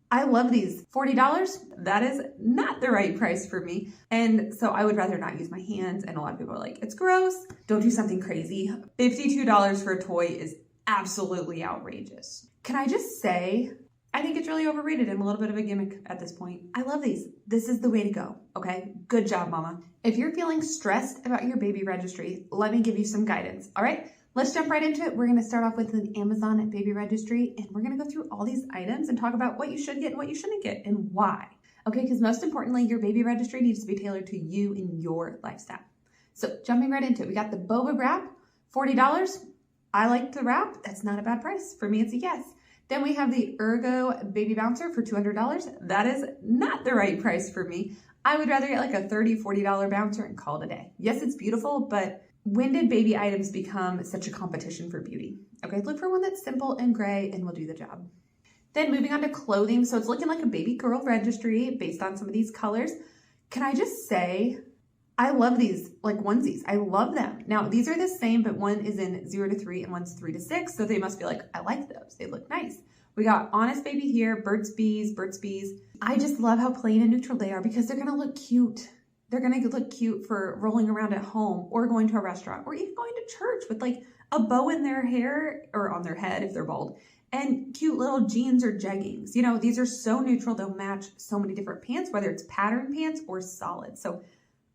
I love these. $40, that is not the right price for me. And so I would rather not use my hands. And a lot of people are like, it's gross. Don't do something crazy. $52 for a toy is absolutely outrageous. Can I just say, I think it's really overrated and a little bit of a gimmick at this point. I love these. This is the way to go, okay? Good job, mama. If you're feeling stressed about your baby registry, let me give you some guidance, all right? Let's jump right into it. We're gonna start off with an Amazon baby registry, and we're gonna go through all these items and talk about what you should get and what you shouldn't get and why. Okay, because most importantly, your baby registry needs to be tailored to you and your lifestyle. So jumping right into it, we got the boba wrap, $40. I like the wrap, that's not a bad price. For me, it's a yes. Then we have the Ergo baby bouncer for $200. That is not the right price for me. I would rather get like a $30, $40 bouncer and call it a day. Yes, it's beautiful, but when did baby items become such a competition for beauty? Okay, look for one that's simple and gray and will do the job. Then moving on to clothing. So it's looking like a baby girl registry based on some of these colors. Can I just say, I love these like onesies. I love them. Now these are the same, but one is in 0 to 3 and one's 3 to 6. So they must be like, I like those. They look nice. We got Honest Baby here, Burt's Bees. I just love how plain and neutral they are because they're gonna look cute. They're gonna look cute for rolling around at home or going to a restaurant or even going to church with like a bow in their hair or on their head if they're bald and cute little jeans or jeggings. You know, these are so neutral. They'll match so many different pants, whether it's pattern pants or solid. So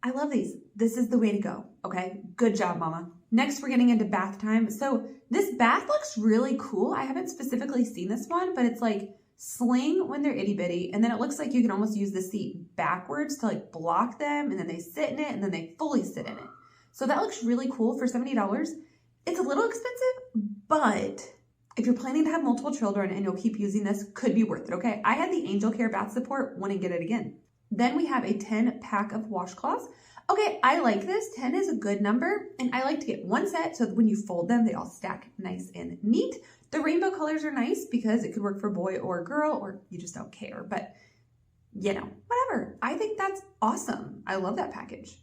I love these. This is the way to go. Okay. Good job, mama. Next, we're getting into bath time. So this bath looks really cool. I haven't specifically seen this one, but it's like sling when they're itty bitty. And then it looks like you can almost use the seat backwards to like block them. And then they sit in it and then they fully sit in it. So that looks really cool for $70. It's a little expensive, but if you're planning to have multiple children and you'll keep using this, could be worth it. Okay. I had the Angel Care bath support, wouldn't get it again. Then we have a 10 pack of washcloths. Okay, I like this. 10 is a good number, and I like to get one set so that when you fold them, they all stack nice and neat. The rainbow colors are nice because it could work for boy or girl, or you just don't care, but you know, whatever. I think that's awesome. I love that package.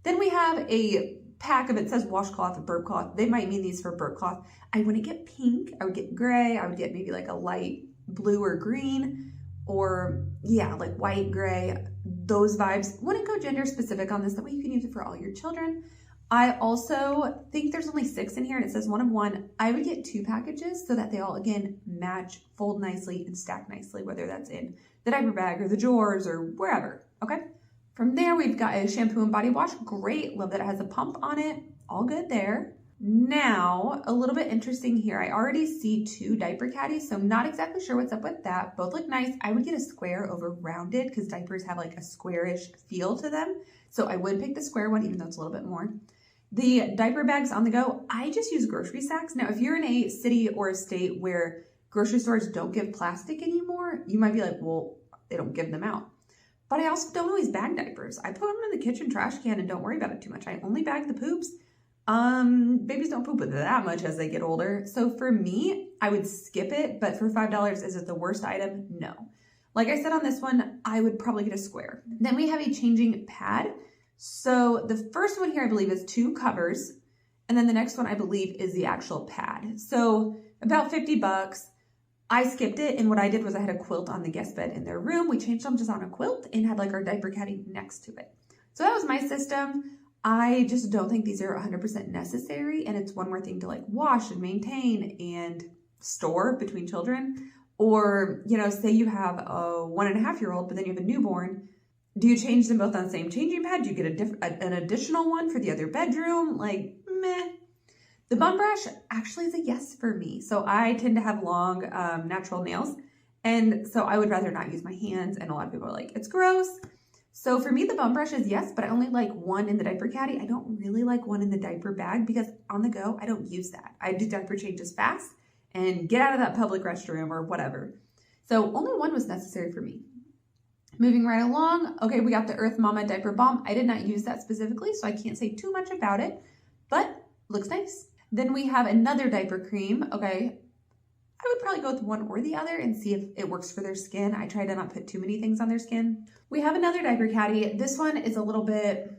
Then we have a pack of, it says washcloth or burp cloth. They might mean these for burp cloth. I wouldn't get pink. I would get gray. I would get maybe like a light blue or green, or yeah, like white, gray, those vibes. Wouldn't go gender specific on this. That way you can use it for all your children. I also think there's only 6 in here and it says 1 of 1. I would get 2 packages so that they all, again, match, fold nicely, and stack nicely, whether that's in the diaper bag or the drawers or wherever, okay? From there, we've got a shampoo and body wash. Great, love that it has a pump on it. All good there. Now, a little bit interesting here. I already see 2 diaper caddies, so I'm not exactly sure what's up with that. Both look nice. I would get a square over rounded because diapers have like a squarish feel to them. So I would pick the square one, even though it's a little bit more. The diaper bags on the go, I just use grocery sacks. Now, if you're in a city or a state where grocery stores don't give plastic anymore, you might be like, well, they don't give them out. But I also don't always bag diapers. I put them in the kitchen trash can and don't worry about it too much. I only bag the poops. Babies don't poop that much as they get older. So for me, I would skip it, but for $5, is it the worst item? No. Like I said on this one, I would probably get a square. Then we have a changing pad. So the first one here, I believe, is 2 covers. And then the next one, I believe, is the actual pad. So about $50. I skipped it. And what I did was I had a quilt on the guest bed in their room. We changed them just on a quilt and had like our diaper caddy next to it. So that was my system. I just don't think these are 100% necessary. And it's one more thing to like wash and maintain and store between children. Or, you know, say you have a 1.5-year-old, but then you have a newborn. Do you change them both on the same changing pad? Do you get an additional one for the other bedroom? Like, meh. The bum brush actually is a yes for me. So I tend to have long, natural nails. And so I would rather not use my hands. And a lot of people are like, it's gross. So for me, the bum brush is yes, but I only like one in the diaper caddy. I don't really like one in the diaper bag because on the go, I don't use that. I do diaper changes fast and get out of that public restroom or whatever. So only one was necessary for me. Moving right along, okay, we got the Earth Mama Diaper Balm. I did not use that specifically, so I can't say too much about it, but looks nice. Then we have another diaper cream, okay. I would probably go with one or the other and see if it works for their skin. I try to not put too many things on their skin. We have another diaper caddy. This one is a little bit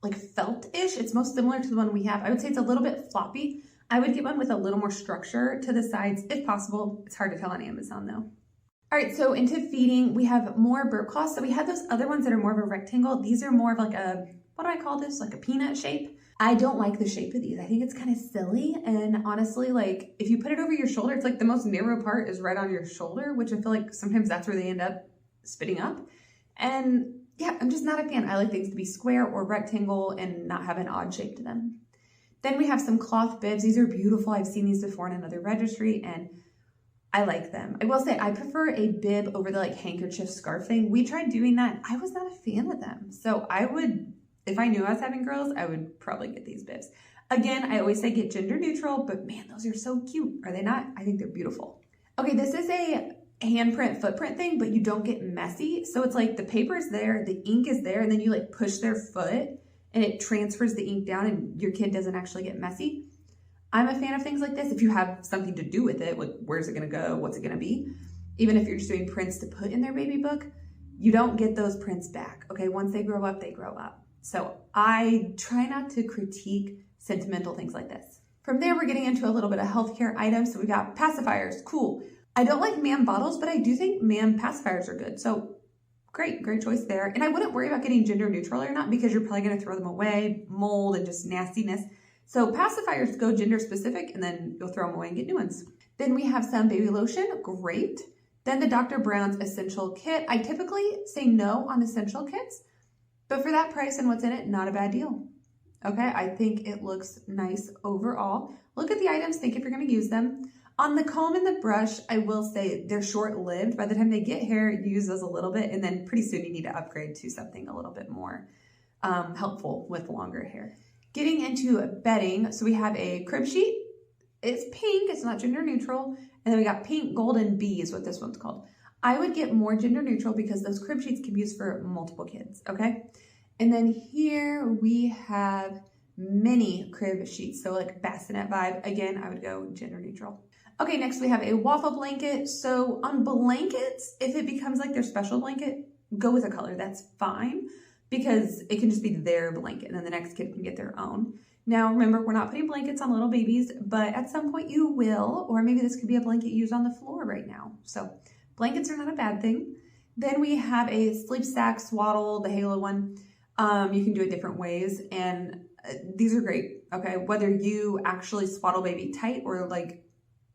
like felt-ish. It's most similar to the one we have. I would say it's a little bit floppy. I would get one with a little more structure to the sides if possible. It's hard to tell on Amazon though. All right, so into feeding, we have more burp cloths. So we had those other ones that are more of a rectangle. These are more of like a, what do I call this? Like a peanut shape. I don't like the shape of these. I think it's kind of silly. And honestly, like if you put it over your shoulder, it's like the most narrow part is right on your shoulder, which I feel like sometimes that's where they end up spitting up. And yeah, I'm just not a fan. I like things to be square or rectangle and not have an odd shape to them. Then we have some cloth bibs. These are beautiful. I've seen these before in another registry and I like them. I will say I prefer a bib over the like handkerchief scarf thing. We tried doing that. I was not a fan of them. So I would, if I knew I was having girls, I would probably get these bibs. Again, I always say get gender neutral, but man, those are so cute. Are they not? I think they're beautiful. Okay, this is a handprint footprint thing, but you don't get messy. So it's like the paper is there, the ink is there, and then you like push their foot and it transfers the ink down and your kid doesn't actually get messy. I'm a fan of things like this. If you have something to do with it, like where's it gonna go? What's it gonna be? Even if you're just doing prints to put in their baby book, you don't get those prints back. Okay, once they grow up, they grow up. So I try not to critique sentimental things like this. From there, we're getting into a little bit of healthcare items. So we got pacifiers, cool. I don't like MAM bottles, but I do think MAM pacifiers are good. So great choice there. And I wouldn't worry about getting gender neutral or not because you're probably gonna throw them away, mold and just nastiness. So pacifiers go gender specific and then you'll throw them away and get new ones. Then we have some baby lotion, great. Then the Dr. Brown's essential kit. I typically say no on essential kits, but for that price and what's in it, not a bad deal. Okay, I think it looks nice overall. Look at the items, think if you're gonna use them. On the comb and the brush, I will say they're short-lived. By the time they get hair, you use those a little bit and then pretty soon you need to upgrade to something a little bit more helpful with longer hair. Getting into bedding, so we have a crib sheet. It's pink, it's not gender neutral. And then we got pink golden bee is what this one's called. I would get more gender neutral because those crib sheets can be used for multiple kids, okay? And then here we have mini crib sheets, so like bassinet vibe. Again, I would go gender neutral. Okay, next we have a waffle blanket. So on blankets, if it becomes like their special blanket, go with a color, that's fine. Because it can just be their blanket and then the next kid can get their own. Now, remember, we're not putting blankets on little babies, but at some point you will, or maybe this could be a blanket used on the floor right now. So blankets are not a bad thing. Then we have a sleep sack swaddle, the Halo one. You can do it different ways and these are great, okay? Whether you actually swaddle baby tight or like,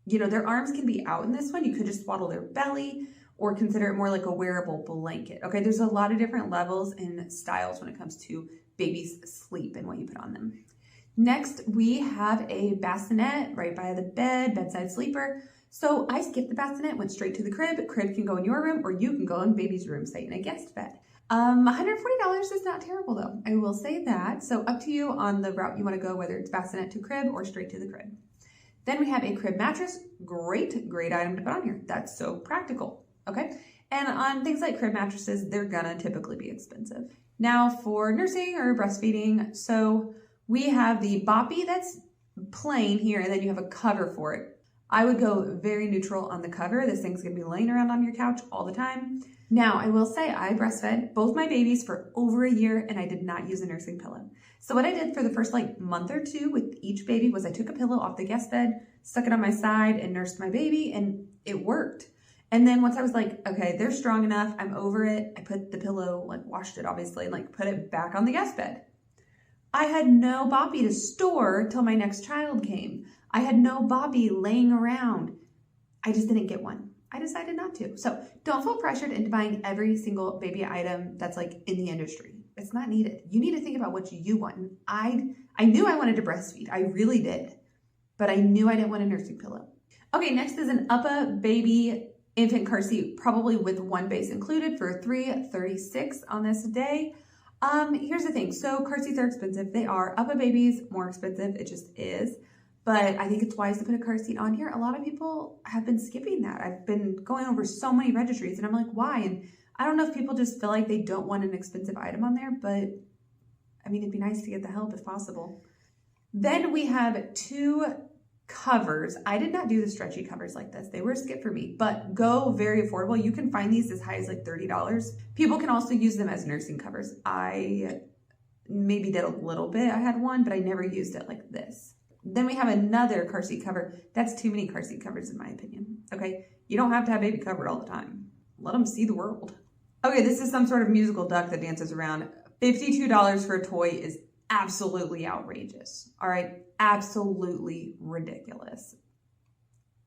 you know, their arms can be out in this one. You could just swaddle their belly or consider it more like a wearable blanket. Okay, there's a lot of different levels and styles when it comes to baby's sleep and what you put on them. Next, we have a bassinet right by the bed, bedside sleeper. So I skipped the bassinet, went straight to the crib. Crib can go in your room or you can go in baby's room, say in a guest bed. $140 is not terrible though, I will say that. So up to you on the route you wanna go, whether it's bassinet to crib or straight to the crib. Then we have a crib mattress, great item to put on here. That's so practical. Okay, and on things like crib mattresses, they're gonna typically be expensive. Now for nursing or breastfeeding, so we have the boppy that's plain here, and then you have a cover for it. I would go very neutral on the cover. This thing's gonna be laying around on your couch all the time. Now, I will say I breastfed both my babies for over a year, and I did not use a nursing pillow. So what I did for the first like month or two with each baby was I took a pillow off the guest bed, stuck it on my side, and nursed my baby, and it worked. And then once I was like, okay, they're strong enough, I'm over it, I put the pillow, like washed it obviously, and like put it back on the guest bed. I had no boppy to store till my next child came. I had no boppy laying around. I just didn't get one. I decided not to. So don't feel pressured into buying every single baby item that's like in the industry. It's not needed. You need to think about what you want. And I knew I wanted to breastfeed. I really did. But I knew I didn't want a nursing pillow. Okay, next is an Uppa baby infant car seat, probably with one base included for $336 on this day. Here's the thing. So car seats are expensive. They are. Uppa babies, more expensive. It just is. But I think it's wise to put a car seat on here. A lot of people have been skipping that. I've been going over so many registries and I'm like, why? And I don't know if people just feel like they don't want an expensive item on there, but I mean, it'd be nice to get the help if possible. Then we have two covers. I did not do the stretchy covers like this. They were a skip for me, but go very affordable. You can find these as high as like $30. People can also use them as nursing covers. I maybe did a little bit. I had one, but I never used it like this. Then we have another car seat cover. That's too many car seat covers in my opinion. Okay. You don't have to have baby covered all the time. let them see the world. Okay, this is some sort of musical duck that dances around. $52 for a toy is absolutely outrageous. All right, absolutely ridiculous.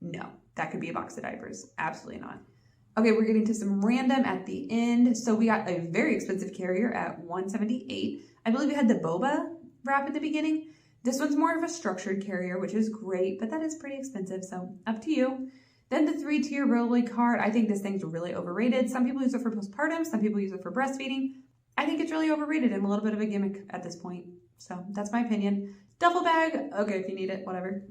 No, that could be a box of diapers. Absolutely not. Okay, we're getting to some random at the end. So we got a very expensive carrier at $178. I believe we had the boba wrap at the beginning. This one's more of a structured carrier, which is great, but that is pretty expensive, so up to you. Then the 3-tier Rolly card. I think this thing's really overrated. Some people use it for postpartum, some people use it for breastfeeding. I think it's really overrated and a little bit of a gimmick at this point. So that's my opinion. Duffel bag, okay, if you need it, whatever.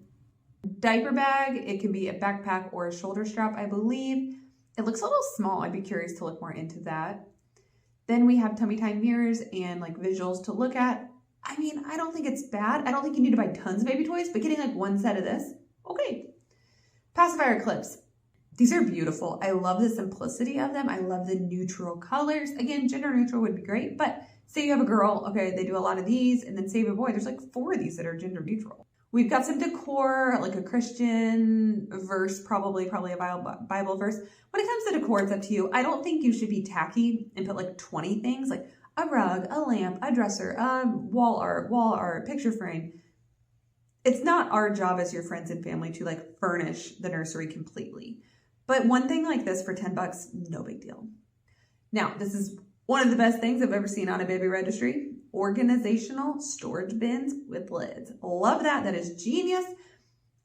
Diaper bag, it can be a backpack or a shoulder strap, I believe. It looks a little small. I'd be curious to look more into that. Then we have tummy time mirrors and like visuals to look at. I mean, I don't think it's bad. I don't think you need to buy tons of baby toys, but getting like one set of this, okay. Pacifier clips. These are beautiful. I love the simplicity of them. I love the neutral colors. Again, gender neutral would be great, but say you have a girl, okay, they do a lot of these, and then say you have a boy, there's like 4 of these that are gender neutral. We've got some decor, like a Christian verse, probably a Bible verse. When it comes to decor, it's up to you. I don't think you should be tacky and put like 20 things, like a rug, a lamp, a dresser, wall art, picture frame. It's not our job as your friends and family to like furnish the nursery completely. But one thing like this for 10 bucks, no big deal. Now, this is one of the best things I've ever seen on a baby registry. Organizational storage bins with lids. Love that. That is genius.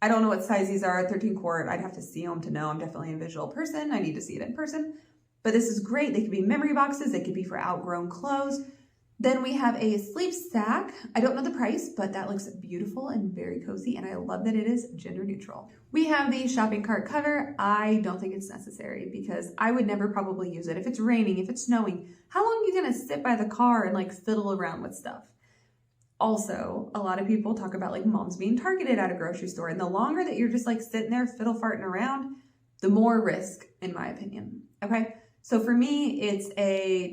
I don't know what size these are. 13 quart. I'd have to see them to know. I'm definitely a visual person. I need to see it in person. But this is great. They could be memory boxes. They could be for outgrown clothes. Then we have a sleep sack. I don't know the price, but that looks beautiful and very cozy, and I love that it is gender neutral. We have the shopping cart cover. I don't think it's necessary because I would never probably use it. If it's raining, if it's snowing, how long are you gonna sit by the car and like fiddle around with stuff? Also, a lot of people talk about like moms being targeted at a grocery store, and the longer that you're just like sitting there fiddle farting around, the more risk, in my opinion, okay? So for me, it's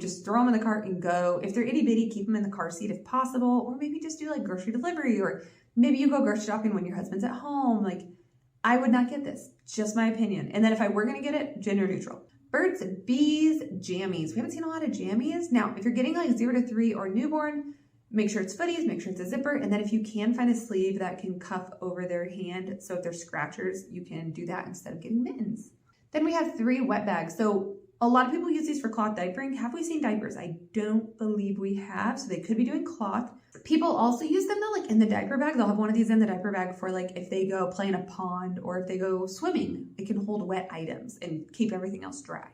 just throw them in the cart and go. If they're itty bitty, keep them in the car seat if possible, or maybe just do like grocery delivery, or maybe you go grocery shopping when your husband's at home. Like, I would not get this, just my opinion. And then if I were gonna get it, gender neutral. Birds, bees, jammies. We haven't seen a lot of jammies. Now, if you're getting like 0 to 3 or newborn, make sure it's footies, make sure it's a zipper, and then if you can find a sleeve that can cuff over their hand, so if they're scratchers, you can do that instead of getting mittens. Then we have 3 wet bags. So a lot of people use these for cloth diapering. Have we seen diapers? I don't believe we have. So they could be doing cloth. People also use them though, like in the diaper bag. They'll have one of these in the diaper bag for like if they go play in a pond or if they go swimming, it can hold wet items and keep everything else dry.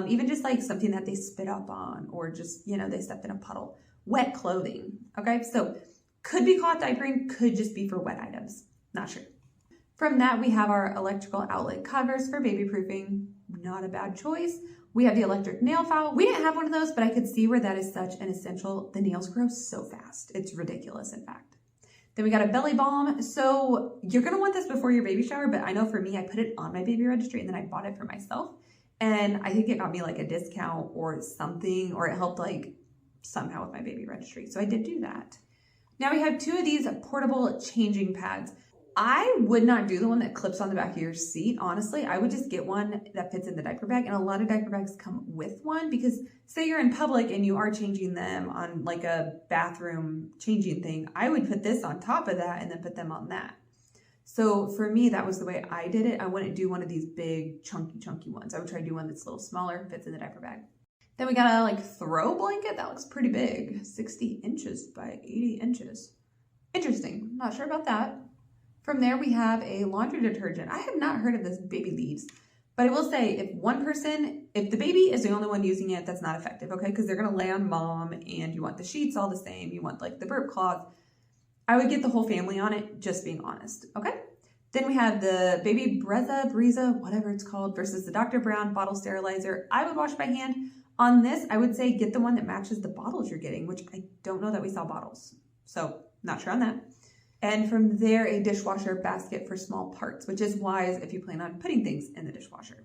Even just like something that they spit up on or just, you know, they stepped in a puddle. Wet clothing, okay? So could be cloth diapering, could just be for wet items. Not sure. From that, we have our electrical outlet covers for baby proofing. Not a bad choice. We have the electric nail file. We didn't have one of those, but I could see where that is such an essential. The nails grow so fast. It's ridiculous, in fact. Then we got a belly balm. So you're going to want this before your baby shower, but I know for me, I put it on my baby registry and then I bought it for myself. And I think it got me like a discount or something, or it helped like somehow with my baby registry. So I did do that. Now we have 2 of these portable changing pads. I would not do the one that clips on the back of your seat. Honestly, I would just get one that fits in the diaper bag. And a lot of diaper bags come with one because say you're in public and you are changing them on like a bathroom changing thing. I would put this on top of that and then put them on that. So for me, that was the way I did it. I wouldn't do one of these big chunky ones. I would try to do one that's a little smaller, fits in the diaper bag. Then we got a like throw blanket. That looks pretty big, 60 inches by 80 inches. Interesting, not sure about that. From there, we have a laundry detergent. I have not heard of this Baby Leaves, but I will say if the baby is the only one using it, that's not effective, okay? Because they're gonna lay on mom and you want the sheets all the same. You want like the burp cloth. I would get the whole family on it, just being honest, okay? Then we have the Baby Breza, whatever it's called, versus the Dr. Brown bottle sterilizer. I would wash by hand. On this, I would say get the one that matches the bottles you're getting, which I don't know that we saw bottles. So not sure on that. And from there, a dishwasher basket for small parts, which is wise if you plan on putting things in the dishwasher.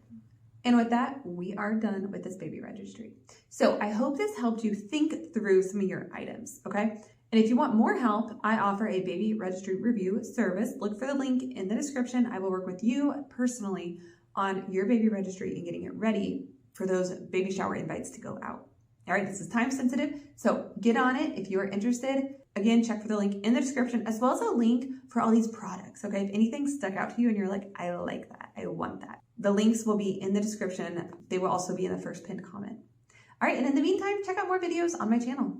And with that, we are done with this baby registry. So I hope this helped you think through some of your items, okay? And if you want more help, I offer a baby registry review service. Look for the link in the description. I will work with you personally on your baby registry and getting it ready for those baby shower invites to go out. All right, this is time sensitive, so get on it if you're interested. Again, check for the link in the description, as well as a link for all these products, okay? If anything stuck out to you and you're like, I like that, I want that, the links will be in the description. They will also be in the first pinned comment. All right, and in the meantime, check out more videos on my channel.